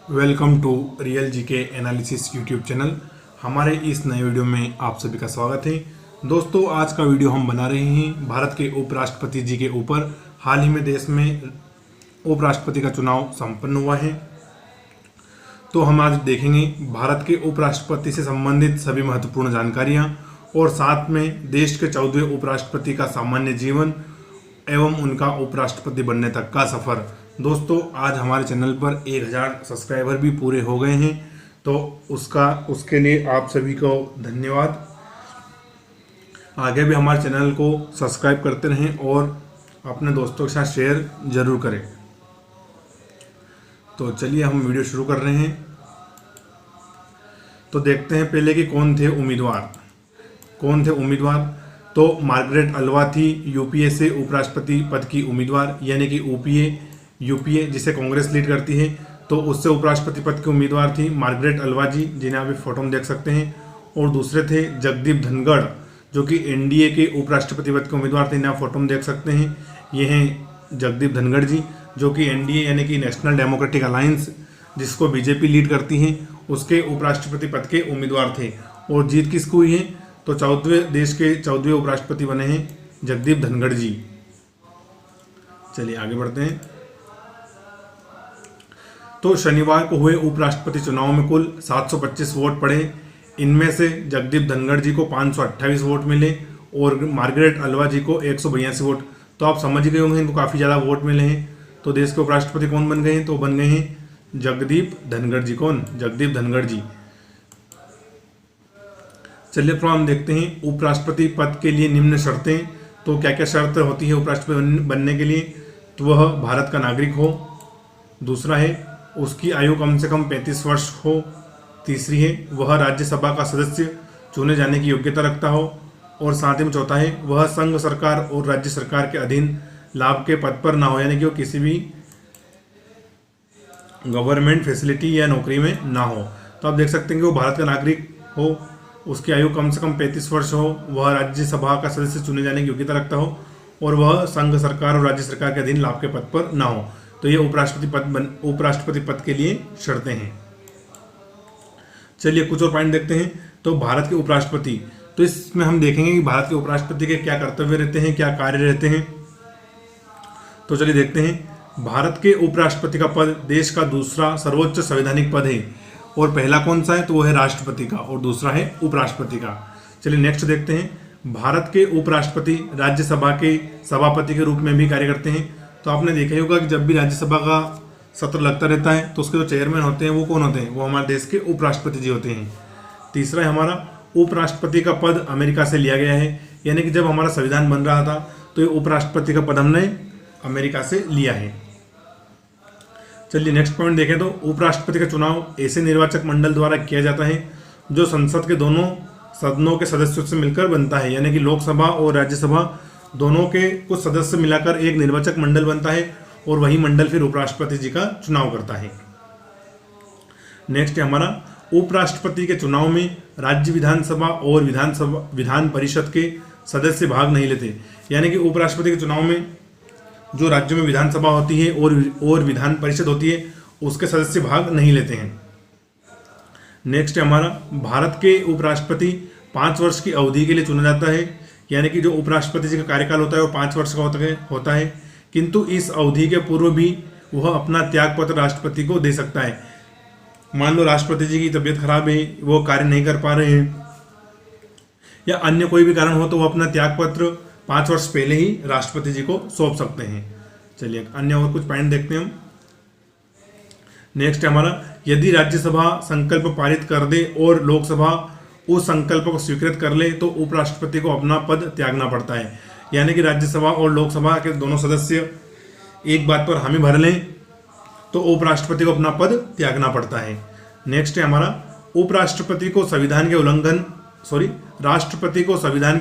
Welcome to real GK analysis YouTube channel. हमारे इस नए वीडियो में आप सभी का स्वागत है। दोस्तों, आज का वीडियो हम बना रहे हैं भारत के उपराष्ट्रपति जी के ऊपर। हाल ही में देश में उपराष्ट्रपति का चुनाव संपन्न हुआ है, तो हम आज देखेंगे भारत के उपराष्ट्रपति से संबंधित सभी महत्वपूर्ण जानकारियाँ और साथ में देश के 14वें उपराष्ट्रपति का सामान्य जीवन एवं उनका उपराष्ट्रपति बनने तक का सफर। दोस्तों, आज हमारे चैनल पर 1000 सब्सक्राइबर भी पूरे हो गए हैं, तो उसके लिए आप सभी को धन्यवाद। आगे भी हमारे चैनल को सब्सक्राइब करते रहें और अपने दोस्तों के साथ शेयर जरूर करें। तो चलिए हम वीडियो शुरू कर रहे हैं। तो देखते हैं पहले कि कौन थे उम्मीदवार। तो मार्गरेट अल्वा थी यूपीए से उपराष्ट्रपति पद की उम्मीदवार, यानी कि यूपीए जिसे कांग्रेस लीड करती है, तो उससे उपराष्ट्रपति पद की उम्मीदवार थी मार्गरेट अल्वा जी, जिन्हें आप फोटो में देख सकते हैं। और दूसरे थे जगदीप धनखड़, जो कि एनडीए के उपराष्ट्रपति पद के उम्मीदवार थे, इन्हें आप फोटो में देख सकते हैं। ये हैं जगदीप धनखड़ जी, जो कि एनडीए यानी कि नेशनल डेमोक्रेटिक अलायंस, जिसको बीजेपी लीड करती है, उसके उपराष्ट्रपति पद के उम्मीदवार थे। और जीत किसको हुई है? तो देश के 14वें उपराष्ट्रपति बने हैं जगदीप धनखड़ जी। चलिए आगे बढ़ते हैं। तो शनिवार को हुए उपराष्ट्रपति चुनाव में कुल 725 वोट पड़े। इनमें से जगदीप धनखड़ जी को 528 वोट मिले और मार्गरेट अल्वा जी को 182 वोट। तो आप समझ गए होंगे इनको काफ़ी ज़्यादा वोट मिले हैं। तो देश के उपराष्ट्रपति कौन बन गए हैं? तो बन गए हैं जगदीप धनखड़ जी। कौन? जगदीप धनखड़ जी। चलिए तो हम देखते हैं उपराष्ट्रपति पद के लिए निम्न शर्तें। तो क्या क्या शर्त होती है उपराष्ट्रपति बनने के लिए? तो वह भारत का नागरिक हो। दूसरा है उसकी आयु कम से कम 35 वर्ष हो। तीसरी है वह राज्यसभा का सदस्य चुने जाने की योग्यता रखता हो। और साथ ही में चौथा है वह संघ सरकार और राज्य सरकार के अधीन लाभ के पद पर ना हो, यानी कि वो किसी भी गवर्नमेंट फैसिलिटी या नौकरी में ना हो। तो आप देख सकते हैं कि वो भारत का नागरिक हो, उसकी आयु कम से कम 35 वर्ष हो, वह राज्यसभा का सदस्य चुने जाने की योग्यता रखता हो और वह संघ सरकार और राज्य सरकार के अधीन लाभ के पद पर ना हो। तो ये उपराष्ट्रपति पद के लिए शर्तें हैं। चलिए कुछ और पॉइंट देखते हैं। तो भारत के उपराष्ट्रपति, तो इसमें हम देखेंगे कि भारत के उपराष्ट्रपति के क्या कर्तव्य रहते हैं, क्या कार्य रहते हैं। तो चलिए देखते हैं। भारत के उपराष्ट्रपति का पद देश का दूसरा सर्वोच्च संवैधानिक पद है। और पहला कौन सा है? तो वो है राष्ट्रपति का और दूसरा है उपराष्ट्रपति का। चलिए नेक्स्ट देखते हैं। भारत के उपराष्ट्रपति राज्यसभा के सभापति के रूप में भी कार्य करते हैं। तो आपने देखा ही होगा कि जब भी राज्यसभा का सत्र लगता रहता है तो उसके जो चेयरमैन होते हैं वो कौन होते हैं? वो हमारे देश के उपराष्ट्रपति जी होते हैं। तीसरा है हमारा उपराष्ट्रपति का पद अमेरिका से लिया गया है, यानी कि जब हमारा संविधान बन रहा था तो ये उपराष्ट्रपति का पद हमने अमेरिका से लिया है। चलिए नेक्स्ट पॉइंट देखें। तो उपराष्ट्रपति का चुनाव ऐसे निर्वाचक मंडल द्वारा किया जाता है जो संसद के दोनों सदनों के सदस्यों से मिलकर बनता है, यानी कि लोकसभा और राज्यसभा दोनों के कुछ सदस्य मिलाकर एक निर्वाचक मंडल बनता है और वही मंडल फिर उपराष्ट्रपति जी का चुनाव करता है। नेक्स्ट है हमारा उपराष्ट्रपति के चुनाव में राज्य विधानसभा और विधान परिषद के सदस्य भाग नहीं लेते, यानी कि उपराष्ट्रपति के चुनाव में जो राज्यों में विधानसभा होती है और विधान परिषद होती है उसके सदस्य भाग नहीं लेते हैं। नेक्स्ट है हमारा भारत के उपराष्ट्रपति 5 वर्ष की अवधि के लिए चुना जाता है, यानी कि जो उपराष्ट्रपति जी का कार्यकाल होता है वो 5 वर्ष का होता है, किंतु इस अवधि के पूर्व भी वह अपना त्यागपत्र राष्ट्रपति को दे सकता है। मान लो राष्ट्रपति जी की तबीयत खराब है, वो कार्य नहीं कर पा रहे हैं या अन्य कोई भी कारण हो, तो वो अपना त्यागपत्र 5 वर्ष पहले ही राष्ट्रपति जी को सौंप सकते हैं। चलिए अन्य और कुछ पॉइंट देखते हैं हम। नेक्स्ट है हमारा यदि राज्यसभा संकल्प पारित कर दे और लोकसभा उस संकल्प को स्वीकृत कर ले तो उपराष्ट्रपति को अपना पद त्यागना पड़ता है, यानी कि राज्यसभा और लोकसभा के दोनों सदस्य एक बात पर हामी भर लें तो उपराष्ट्रपति को अपना पद त्यागना पड़ता है। नेक्स्ट है हमारा राष्ट्रपति को संविधान के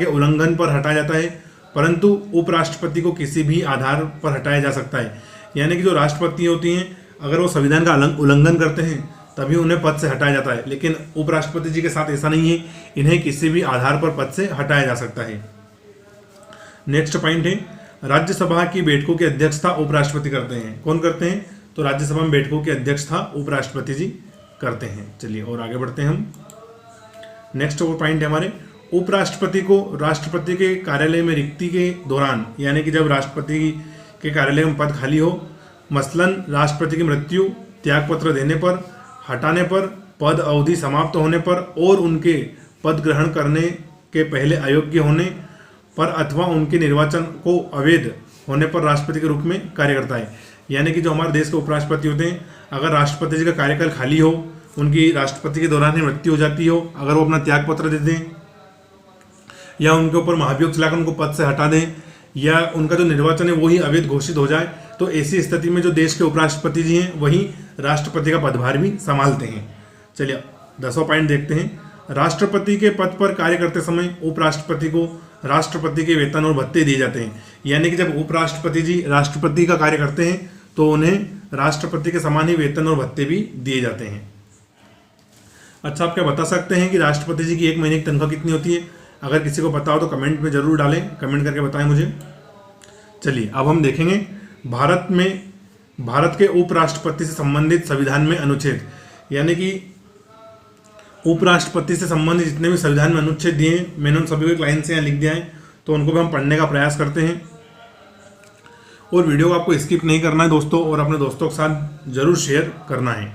उल्लंघन पर हटाया जाता है, परंतु उपराष्ट्रपति को किसी भी आधार पर हटाया जा सकता है, यानी कि जो राष्ट्रपति होती हैं अगर वो संविधान का उल्लंघन करते हैं तभी उन्हें पद से हटाया जाता है, लेकिन उपराष्ट्रपति जी के साथ ऐसा नहीं है, इन्हें किसी भी आधार पर पद से हटाया जा सकता है। नेक्स्ट पॉइंट है राज्यसभा की बैठकों की अध्यक्षता उपराष्ट्रपति करते हैं। कौन करते हैं? तो राज्यसभा में बैठकों की अध्यक्षता उपराष्ट्रपति जी करते हैं। चलिए और आगे बढ़ते हैं हम। नेक्स्ट और पॉइंट है हमारे, उपराष्ट्रपति को राष्ट्रपति के कार्यालय में रिक्ति के दौरान, यानी कि जब राष्ट्रपति के कार्यालय में पद खाली हो, मसलन राष्ट्रपति की मृत्यु, त्यागपत्र देने पर, हटाने पर, पद अवधि समाप्त होने पर और उनके पद ग्रहण करने के पहले अयोग्य होने पर अथवा उनके निर्वाचन को अवैध होने पर राष्ट्रपति के रूप में कार्य करता है। यानी कि जो हमारे देश के उपराष्ट्रपति होते हैं, अगर राष्ट्रपति जी का कार्यकाल खाली हो, उनकी राष्ट्रपति के दौरान ही मृत्यु हो जाती हो, अगर वो अपना त्यागपत्र दे दें या उनके ऊपर महाभियोग चलाकर उनको पद से हटा दें या उनका जो निर्वाचन है वो ही अवैध घोषित हो जाए, तो ऐसी स्थिति में जो देश के उपराष्ट्रपति जी हैं वही राष्ट्रपति का पदभार भी संभालते हैं। चलिए 10वां पॉइंट देखते हैं। राष्ट्रपति के पद पर कार्य करते समय उपराष्ट्रपति को राष्ट्रपति के वेतन और भत्ते दिए जाते हैं। यानी कि जब उपराष्ट्रपति जी राष्ट्रपति का कार्य करते हैं तो उन्हें राष्ट्रपति के समान ही वेतन और भत्ते भी दिए जाते हैं। अच्छा, आप क्या बता सकते हैं कि राष्ट्रपति जी की एक महीने की तनख्वाह कितनी होती है? अगर किसी को पता हो तो कमेंट में जरूर डालें, कमेंट करके बताएं मुझे। चलिए अब हम देखेंगे भारत के उपराष्ट्रपति से संबंधित संविधान में अनुच्छेद, यानी कि उपराष्ट्रपति से संबंधित जितने भी संविधान में अनुच्छेद दिए हैं, मैंने उन सभी को एक लाइन से यहाँ लिख दिया है, तो उनको भी हम पढ़ने का प्रयास करते हैं। और वीडियो को आपको स्किप नहीं करना है दोस्तों, और अपने दोस्तों के साथ जरूर शेयर करना है।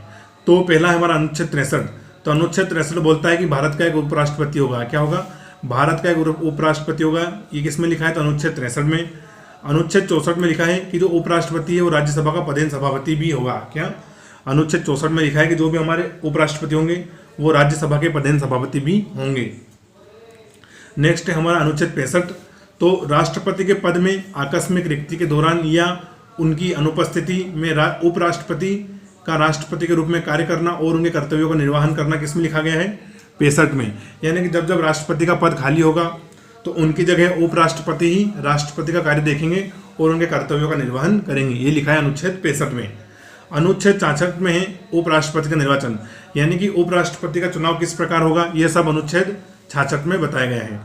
तो पहला है हमारा अनुच्छेद 63। तो अनुच्छेद 63 बोलता है कि भारत का एक उपराष्ट्रपति होगा। क्या होगा? भारत का एक उपराष्ट्रपति होगा। ये किसमें लिखा है? तो अनुच्छेद 63 में। अनुच्छेद 64 में लिखा है कि जो उपराष्ट्रपति है वो राज्यसभा का पदेन सभापति भी होगा। क्या? अनुच्छेद 64 में लिखा है कि जो भी हमारे उपराष्ट्रपति होंगे वो राज्यसभा के पदेन सभापति भी होंगे। नेक्स्ट है हमारा अनुच्छेद 65। तो राष्ट्रपति के पद में आकस्मिक रिक्ति के दौरान या उनकी अनुपस्थिति में उपराष्ट्रपति का राष्ट्रपति के रूप में कार्य करना और उनके कर्तव्यों का निर्वहन करना किसमें लिखा गया है? 65 में। यानी कि जब जब राष्ट्रपति का पद खाली होगा तो उनकी जगह उपराष्ट्रपति ही राष्ट्रपति का कार्य देखेंगे और उनके कर्तव्यों का निर्वहन करेंगे। ये लिखा है अनुच्छेद 65 में। अनुच्छेद 66 में है उपराष्ट्रपति का निर्वाचन, यानी कि उपराष्ट्रपति का चुनाव किस प्रकार होगा, यह सब अनुच्छेद 66 में बताया गया है।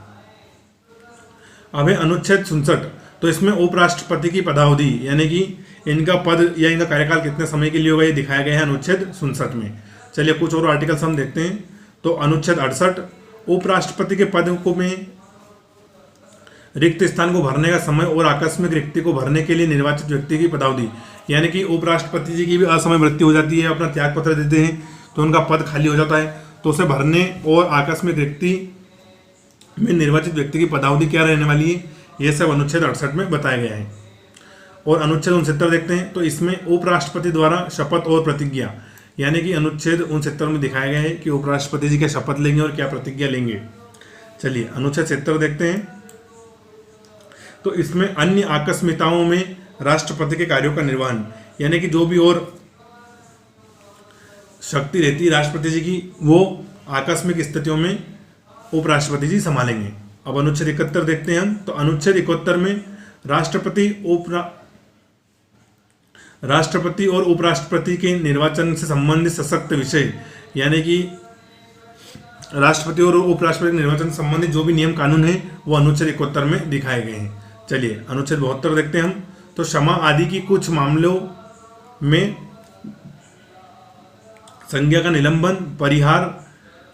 अब है अनुच्छेद 67। तो इसमें उपराष्ट्रपति की पदावधि, यानी कि इनका पद या इनका कार्यकाल कितने समय के लिए होगा, ये दिखाया गया है अनुच्छेद 67 में। चलिए कुछ और आर्टिकल्स हम देखते हैं। तो अनुच्छेद 68, उपराष्ट्रपति के पद को में रिक्त स्थान को भरने का समय और आकस्मिक रिक्ति को भरने के लिए निर्वाचित व्यक्ति की पदावधि, यानी कि उपराष्ट्रपति जी की भी असमय मृत्यु हो जाती है, अपना त्यागपत्र देते हैं तो उनका पद खाली हो जाता है, तो उसे भरने और आकस्मिक रिक्ति में निर्वाचित व्यक्ति की पदावधि क्या रहने वाली है, यह सब अनुच्छेद 68 में बताया गया है। और अनुच्छेद 69 देखते हैं। तो इसमें उपराष्ट्रपति द्वारा शपथ और प्रतिज्ञा, यानी कि अनुच्छेद 69 में दिखाया गया है कि उपराष्ट्रपति जी क्या शपथ लेंगे और क्या प्रतिज्ञा लेंगे। चलिए अनुच्छेद 70 देखते हैं। तो इसमें अन्य आकस्मिकताओं में राष्ट्रपति के कार्यों का निर्वहन, यानी कि जो भी और शक्ति रहती है राष्ट्रपति जी की वो आकस्मिक स्थितियों में उपराष्ट्रपति जी संभालेंगे। अब अनुच्छेद 71 देखते हैं हम। तो अनुच्छेद 71 में राष्ट्रपति और उपराष्ट्रपति के निर्वाचन से संबंधित सशक्त विषय, यानी कि राष्ट्रपति और उपराष्ट्रपति के निर्वाचन से संबंधित जो भी नियम कानून है वो अनुच्छेद 71 में दिखाए गए हैं। चलिए अनुच्छेद 72 देखते हैं हम। तो क्षमा आदि की कुछ मामलों में संज्ञा का निलंबन, परिहार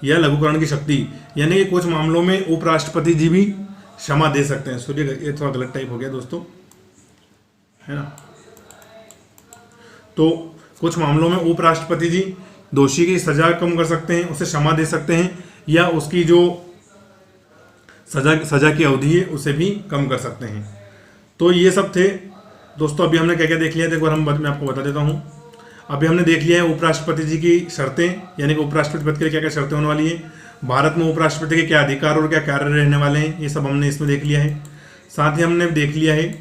या लघुकरण की शक्ति, यानी कि कुछ मामलों में उपराष्ट्रपति जी भी क्षमा दे सकते हैं। सॉरी ये थोड़ा गलत टाइप हो गया दोस्तों, है ना। तो कुछ मामलों में उपराष्ट्रपति जी दोषी की सजा कम कर सकते हैं, उसे क्षमा दे सकते हैं, या उसकी जो सजा की अवधि है उसे भी कम कर सकते हैं। तो ये सब थे दोस्तों। अभी हमने क्या क्या देख लिया था, एक बार मैं आपको बता देता हूँ। अभी हमने देख लिया है उपराष्ट्रपति जी की शर्तें, यानी कि उपराष्ट्रपति पद के लिए क्या क्या शर्तें होने वाली है, भारत में उपराष्ट्रपति के क्या अधिकार और क्या कार्य रहने वाले हैं, ये सब हमने इसमें देख लिया है। साथ ही हमने देख लिया है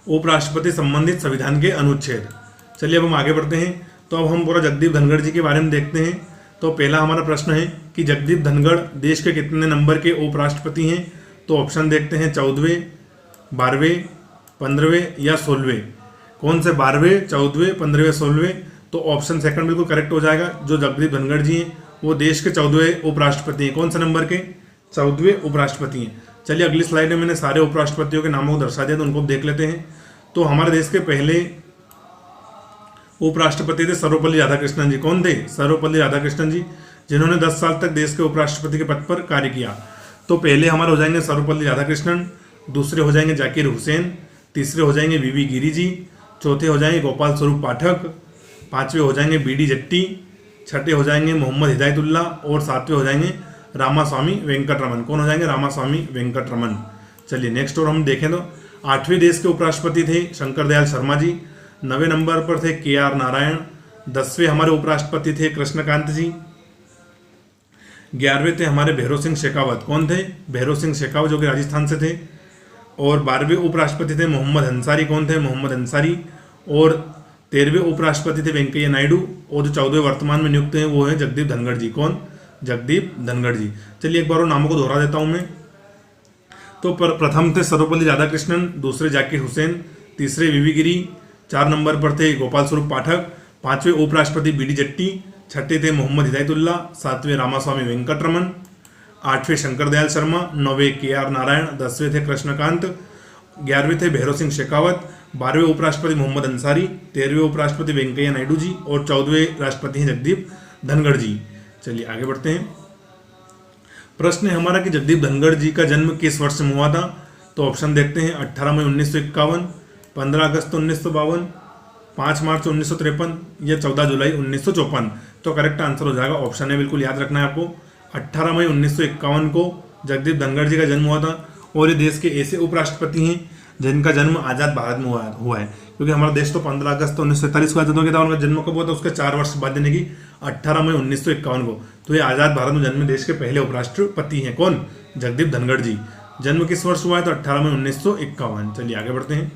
उपराष्ट्रपति संबंधित संविधान के अनुच्छेद। चलिए अब हम आगे बढ़ते हैं। तो अब हम पूरा जगदीप धनखड़ जी के बारे में देखते हैं। तो पहला हमारा प्रश्न है कि जगदीप धनखड़ देश के कितने नंबर के उपराष्ट्रपति हैं। तो ऑप्शन देखते हैं 14वें, 12वें, 15वें या 16वें। कौन से 12वें, 14वें, 15वें, 16वें? तो ऑप्शन सेकंड बिल्कुल करेक्ट हो जाएगा। जो जगदीप धनखड़ जी हैं वो देश के 14वें उपराष्ट्रपति हैं। कौन से नंबर के? 14वें उपराष्ट्रपति हैं। चलिए अगली स्लाइड में मैंने सारे उपराष्ट्रपतियों के नामों को दर्शा दिया, तो उनको देख लेते हैं। तो हमारे देश के पहले उपराष्ट्रपति थे सर्वपल्ली राधाकृष्णन जी। कौन थे? सर्वपल्ली राधाकृष्णन जी, जिन्होंने 10 साल तक देश के उपराष्ट्रपति के पद पर कार्य किया। तो पहले हमारे हो जाएंगे सर्वपल्ली राधाकृष्णन, दूसरे हो जाएंगे जाकिर हुसैन, तीसरे हो जाएंगे वीवी गिरी जी, चौथे हो जाएंगे गोपाल स्वरूप पाठक, पांचवे हो जाएंगे बीडी जट्टी, छठे हो जाएंगे मोहम्मद हिदायतुल्ला और सातवें हो जाएंगे रामास्वामी वेंकटरमन। कौन हो जाएंगे? रामास्वामी वेंकटरमन। चलिए नेक्स्ट और हम देखें तो 8वें देश के उपराष्ट्रपति थे शंकर दयाल शर्मा जी, 9वें नंबर पर थे KR नारायण, 10वें हमारे उपराष्ट्रपति थे कृष्णकांत जी, 11वें थे हमारे भैरव सिंह शेखावत। कौन थे? भैरव सिंह शेखावत, जो कि राजस्थान से थे। और 12वें उपराष्ट्रपति थे मोहम्मद अंसारी। कौन थे? मोहम्मद अंसारी। और 13वें उपराष्ट्रपति थे वेंकैया नायडू। और जो 14वें वर्तमान में नियुक्त हैं वो है जगदीप धनखड़ जी। कौन? जगदीप धनखड़ जी। चलिए एक बार और नामों को दोहरा देता हूं मैं। तो प्रथम थे सर्वपल्ली राधाकृष्णन, दूसरे जाकिर हुसैन, तीसरे वीवी गिरी, 4 नंबर पर थे गोपाल स्वरूप पाठक, 5वें उपराष्ट्रपति बीडी जट्टी, 6ठे थे मोहम्मद हिदायतुल्ला, 7वें रामास्वामी वेंकटरमन, 8वें शंकर दयाल शर्मा, 9वें KR नारायण, 10वें थे कृष्णकांत, 11वें थे भैरव सिंह शेखावत, 12वें उपराष्ट्रपति मोहम्मद अंसारी, 13वें उपराष्ट्रपति वेंकैया नायडू जी और 14वें राष्ट्रपति हैं जगदीप धनखड़ जी। चलिए आगे बढ़ते हैं। प्रश्न है हमारा कि जगदीप धनखड़ जी का जन्म किस वर्ष में हुआ था? तो ऑप्शन देखते हैं 18 मई 1951, 15 अगस्त 1952, 5 मार्च 1953 या 14 जुलाई 1954। तो करेक्ट आंसर हो जाएगा ऑप्शन है, बिल्कुल याद रखना है आपको। 18 मई 1951 को जगदीप धनखड़ जी का जन्म हुआ था। और ये देश के ऐसे उपराष्ट्रपति हैं जिनका जन्म आज़ाद भारत में हुआ है, क्योंकि हमारा देश तो 15 अगस्त 1947 को आज़ाद हो गया था। उनका जन्म कब हुआ था? उसके 4 वर्ष बाद, यानी कि 18 मई 1951 को। तो ये आज़ाद भारत में जन्मे देश के पहले उपराष्ट्रपति हैं। कौन? जगदीप धनखड़ जी। जन्म किस वर्ष हुआ है? तो 18 मई 1951। चलिए आगे बढ़ते हैं।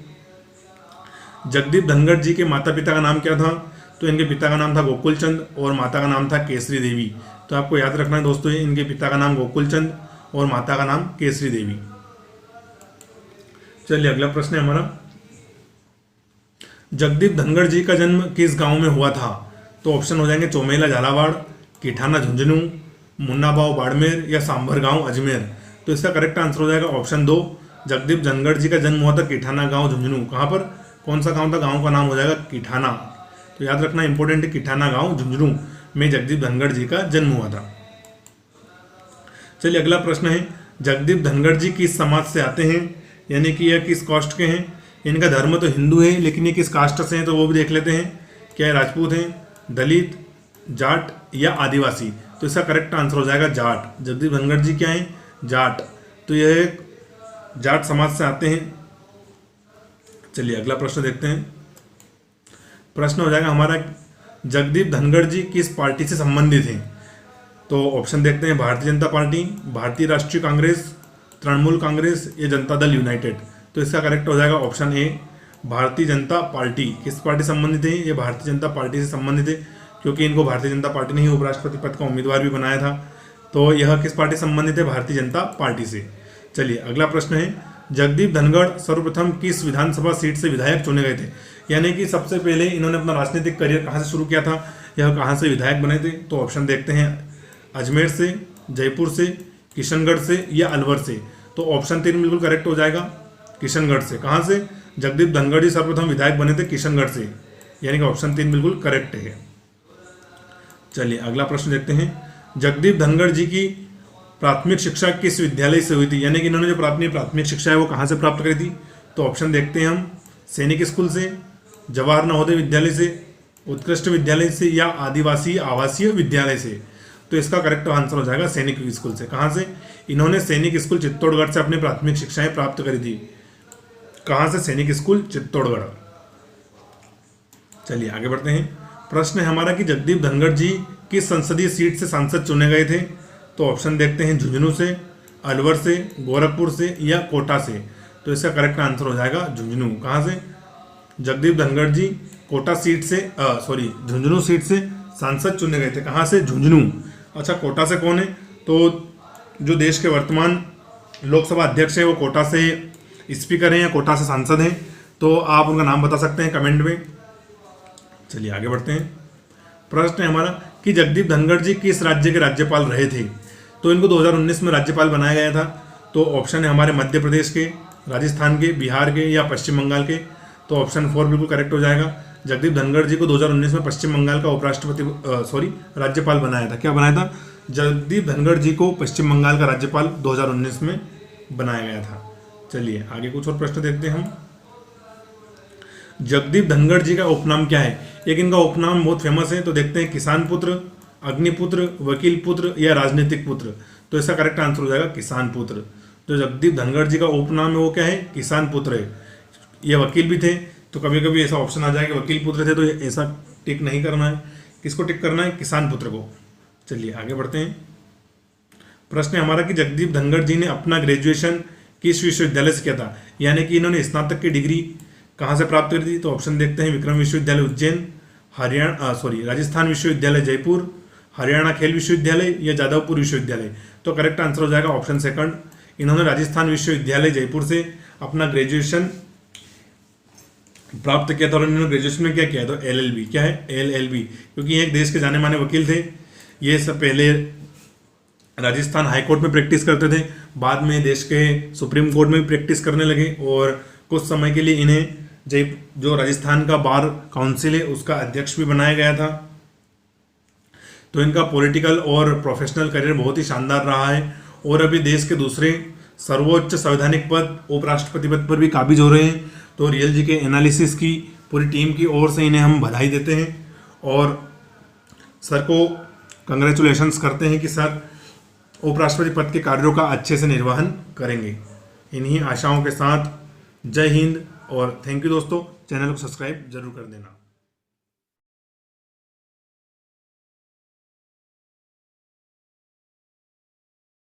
जगदीप धनखड़ जी के माता पिता का नाम क्या था? तो इनके पिता का नाम था गोकुल चंद और माता का नाम था केसरी देवी। तो आपको याद रखना है दोस्तों, इनके पिता का नाम गोकुल चंद और माता का नाम केसरी देवी। चलिए अगला प्रश्न है हमारा, जगदीप धनखड़ जी का जन्म किस गांव में हुआ था? तो ऑप्शन हो जाएंगे चौमेला झालावाड़, किठाना झुंझुनू, मुन्नाबाव बाड़मेर या सांभर गांव अजमेर। तो इसका करेक्ट आंसर हो जाएगा ऑप्शन 2। जगदीप धनखड़ जी का जन्म हुआ था किठाना गांव झुंझुनू। कहां पर? कौन सा गांव था? गांव का नाम हो जाएगा किठाना। तो याद रखना इंपॉर्टेंट है, किठाना गांव झुंझुनू में जगदीप धनखड़ जी का जन्म हुआ था। चलिए अगला प्रश्न है, जगदीप धनखड़ जी किस समाज से आते हैं, यानी कि यह किस कास्ट के हैं? इनका धर्म तो हिंदू है, लेकिन ये किस कास्ट से हैं तो वो भी देख लेते हैं। क्या ये राजपूत हैं, दलित, जाट या आदिवासी? तो इसका करेक्ट आंसर हो जाएगा जाट। जगदीप धनखड़ जी क्या हैं? जाट। तो यह जाट समाज से आते हैं। चलिए अगला प्रश्न देखते हैं। प्रश्न हो जाएगा हमारा, जगदीप धनखड़ जी किस पार्टी से संबंधित हैं? तो ऑप्शन देखते हैं, भारतीय जनता पार्टी, भारतीय राष्ट्रीय कांग्रेस, तृणमूल कांग्रेस या जनता दल यूनाइटेड। तो इसका करेक्ट हो जाएगा option A, Bharatiya Janata party. किस पार्टी से संबंधित है? ये भारतीय जनता पार्टी से संबंधित है, क्योंकि इनको भारतीय जनता पार्टी ने ही उपराष्ट्रपति पद का उम्मीदवार भी बनाया था। तो यह किस पार्टी से संबंधित है? भारतीय जनता पार्टी से। चलिए अगला प्रश्न है, जगदीप धनखड़ सर्वप्रथम किस विधानसभा सीट से विधायक चुने गए थे? यानी कि सबसे पहले इन्होंने अपना राजनीतिक करियर कहाँ से शुरू किया था, यह कहाँ से विधायक बने थे? तो ऑप्शन देखते हैं, अजमेर से, जयपुर से, किशनगढ़ से या अलवर से। तो ऑप्शन 3 बिल्कुल करेक्ट हो जाएगा, किशनगढ़ से। कहाँ से? जगदीप धनखड़ जी सर्वप्रथम विधायक बने थे किशनगढ़ से, यानी कि ऑप्शन 3 बिल्कुल करेक्ट है। चलिए अगला प्रश्न देखते हैं, जगदीप धनखड़ जी की प्राथमिक शिक्षा किस विद्यालय से हुई थी? यानी कि इन्होंने जो प्राथमिक शिक्षा है वो कहाँ से प्राप्त करी थी? तो ऑप्शन देखते हैं हम, सैनिक स्कूल से, जवाहर नवोदय विद्यालय से, उत्कृष्ट विद्यालय से या आदिवासी आवासीय विद्यालय से। तो इसका करेक्ट आंसर हो जाएगा सैनिक स्कूल से। कहाँ से? इन्होंने सैनिक स्कूल चित्तौड़गढ़ से अपनी प्राथमिक शिक्षाएं प्राप्त करी थी। कहाँ से? सैनिक स्कूल चित्तौड़गढ़। चलिए आगे बढ़ते हैं। प्रश्न है हमारा कि जगदीप धनखड़ जी किस संसदीय सीट से सांसद चुने गए थे? तो ऑप्शन देखते हैं, झुंझुनू से, अलवर से, गोरखपुर से या कोटा से। तो इसका करेक्ट आंसर हो जाएगा झुंझुनू। कहाँ से? जगदीप धनखड़ जी कोटा सीट से झुंझुनू सीट से सांसद चुने गए थे। कहाँ से? झुंझुनू। अच्छा, कोटा से कौन है? तो जो देश के वर्तमान लोकसभा अध्यक्ष है वो कोटा से स्पीकर हैं या कोटा से सांसद हैं। तो आप उनका नाम बता सकते हैं कमेंट में। चलिए आगे बढ़ते हैं। प्रश्न है हमारा कि जगदीप धनखड़ जी किस राज्य के राज्यपाल रहे थे? तो इनको 2019 में राज्यपाल बनाया गया था। तो ऑप्शन है हमारे मध्य प्रदेश के, राजस्थान के, बिहार के या पश्चिम बंगाल के। तो ऑप्शन 4 बिल्कुल करेक्ट हो जाएगा। जगदीप धनखड़ जी को 2019 में पश्चिम बंगाल का राज्यपाल बनाया था। क्या बनाया था? जगदीप धनखड़ जी को पश्चिम बंगाल का राज्यपाल 2019 में बनाया गया था। चलिए आगे कुछ और प्रश्न देखते हैं हम। जगदीप धनखड़ जी का उपनाम क्या है? एक इनका उपनाम बहुत फेमस है, तो देखते हैं किसान पुत्र, अग्निपुत्र, वकील पुत्र या राजनीतिक पुत्र। तो इसका करेक्ट आंसर हो जाएगा किसान पुत्र। जो जगदीप धनखड़ जी का उपनाम है वो क्या है? किसान पुत्र है। ये वकील भी थे, तो कभी कभी ऐसा ऑप्शन आ जाए कि वकील पुत्र थे, तो ऐसा टिक नहीं करना है। किसको टिक करना है? किसान पुत्र को। चलिए आगे बढ़ते हैं। प्रश्न है हमारा कि जगदीप धनखड़ जी ने अपना ग्रेजुएशन किस विश्वविद्यालय से किया था, यानी कि इन्होंने स्नातक की डिग्री कहाँ से प्राप्त करी थी? तो ऑप्शन देखते हैं, विक्रम विश्वविद्यालय उज्जैन, राजस्थान विश्वविद्यालय जयपुर, हरियाणा खेल विश्वविद्यालय या जादवपुर विश्वविद्यालय। तो करेक्ट आंसर हो जाएगा ऑप्शन सेकंड। इन्होंने राजस्थान विश्वविद्यालय जयपुर से अपना ग्रेजुएशन प्राप्त किया था। और इन्होंने ग्रेजुएशन में क्या किया? तो LLB। क्या है? LLB, क्योंकि ये एक देश के जाने माने वकील थे। ये सब पहले राजस्थान हाई कोर्ट में प्रैक्टिस करते थे, बाद में देश के सुप्रीम कोर्ट में भी प्रैक्टिस करने लगे, और कुछ समय के लिए इन्हें जो राजस्थान का बार काउंसिल है उसका अध्यक्ष भी बनाया गया था। तो इनका पॉलिटिकल और प्रोफेशनल करियर बहुत ही शानदार रहा है, और अभी देश के दूसरे सर्वोच्च संवैधानिक पद उपराष्ट्रपति पद पर भी काबिज हो रहे हैं। तो रियल जी के एनालिसिस की पूरी टीम की ओर से इन्हें हम बधाई देते हैं और सर को कंग्रेचुलेशंस करते हैं कि सर उपराष्ट्रपति पद के कार्यों का अच्छे से निर्वहन करेंगे। इन्हीं आशाओं के साथ जय हिंद और थैंक यू दोस्तों। चैनल को सब्सक्राइब जरूर कर देना।